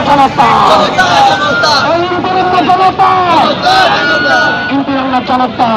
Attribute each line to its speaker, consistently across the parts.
Speaker 1: জনতা, জনতা, ইন্দিরা জনতা,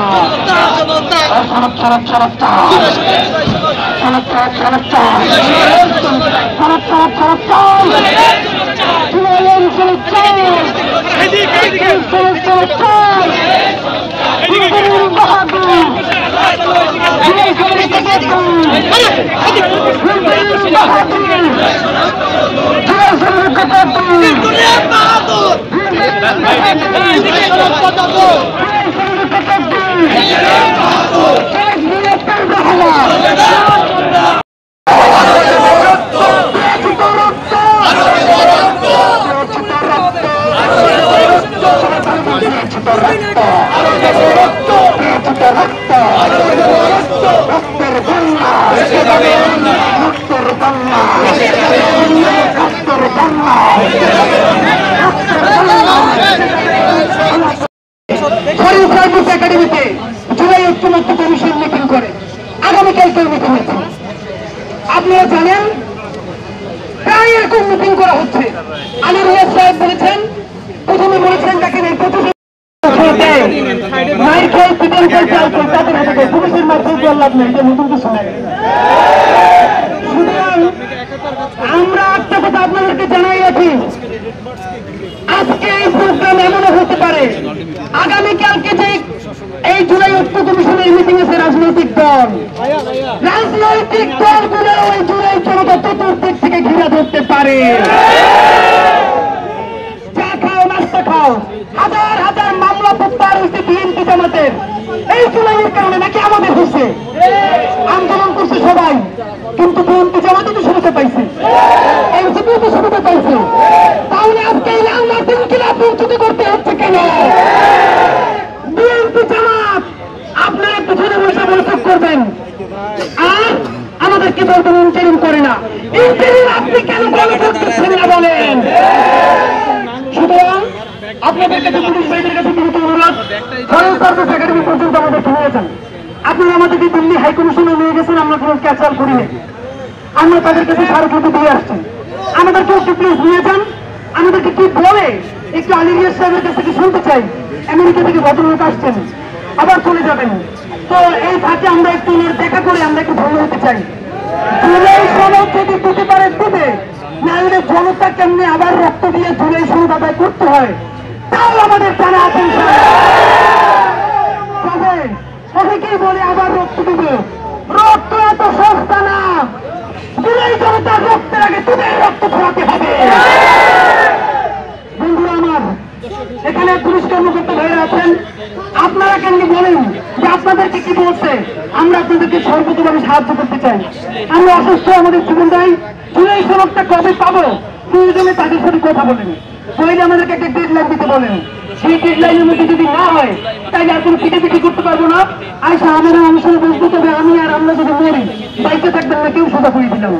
Speaker 1: একাডেমিতে জুলাই ঐক্যমত্য commission meeting করে আগামীকালকে মিটিং হচ্ছে। আপনারা জানেন প্রায় এরকম মিটিং করা হচ্ছে। আলী রিয়াজ সাহেব বলেছেন, প্রথমে বলেছেন দেখেন এই পুলিশের মাধ্যমে লাভ নেই, এটা নতুন কিছু নাই। সুতরাং আমরা একটা কথা আপনাদেরকে জানাই রাখি, আজকে এই প্রোগ্রাম এমনও হতে পারে আগামীকালকে যে এই জুলাই ঐক্য কমিশনের মিটিং আছে রাজনৈতিক দলগুলো ওই জুলাই জনতা চতুর্দিক থেকে ঘিরে ধরতে পারে। চা খাও, নাস্তা খাও, হাজার হাজার মামলা প্রত্যাহার হয়েছে বিএনপি জামাতের এই জুলাইয়ের কারণে, নাকি আমাদের হয়েছে? আন্দোলন করছে সবাই, কিন্তু বিএনপি জামাতে তো সুবিধা পাইছে, এনসিপিও তো সুবিধা পাইছে। তাহলে আজকে এই লাল মার্টিনকে প্রস্তুতি করতে হচ্ছে কেন? বিএনপি জামাত আপনারা পিছনে বসে বৈঠক করবেন আর আমাদেরকে বলবেন ইন্টারিম করে না। ইন্টারিম আপনি কেন বৈঠক করছেন না বলেন? সুতরাং আপনাদের কাছে পুলিশ বাহিনীর কাছে কিন্তু অনুরোধ, ফরেন সার্ভিস একাডেমি পর্যন্ত আমাদেরকে নিয়েছেন। আপনারা আমাদেরকে দিল্লি হাইকমিশনে নিয়ে গেছেন, আমরা কোনো ক্যাচাল করিনি, আমরা তাদের কাছে স্মারকলিপি দিয়ে আসছি। আমাদেরকে একটু প্লিজ নিয়ে যান, আমাদেরকে কি বলে একটু আলী রিয়াজ সাহেবের কাছ থেকে শুনতে চাই। আমেরিকা থেকে ভদ্রলোক আসছেন, আবার চলে যাবেন, তো এই ফাঁকে আমরা একটু দেখা করে আমরা একটু ভালো হতে চাই। জুলাই সনদ যদি দিতে পারে দিবে, নাহলে জনতা কেমনি আবার রক্ত দিয়ে জুলাই সনদ আদায় করতে হয় তাও আমাদের জানা আছে। অনেকেই বলে আবার রক্ত দিবে, রক্ত এত সস্তা না। জুলাই জনতার রক্তের আগে তোদের রক্ত ছড়াতে হবে। বন্ধুরা আমার, এখানে পুলিশ কর্মকর্তা ভাইরা আছেন, আপনারা কেন বলেন যে আপনাদেরকে কি বলছে? আমরা আপনাদেরকে সর্বতভাবে সাহায্য করতে চাই। আমরা অসুস্থ, আমাদের জীবন দেয়, জুলাই সনদটা কবে পাবো প্রয়োজনে তাদের সাথে কথা বলেন, বইলে আমাদেরকে একটা ডেডলাইন দিতে বলেন। সেই ডেডলাইনের মধ্যে যদি না হয় তাইলে আর কোনো পিটাপিটি করতে পারবো না। আয়সা আমাদের অনুসরণ বুঝতে হবে, আমি আর আমরা যদি মরি বাইকে থাকবেন না, কেউ সোজা করে দিলাম।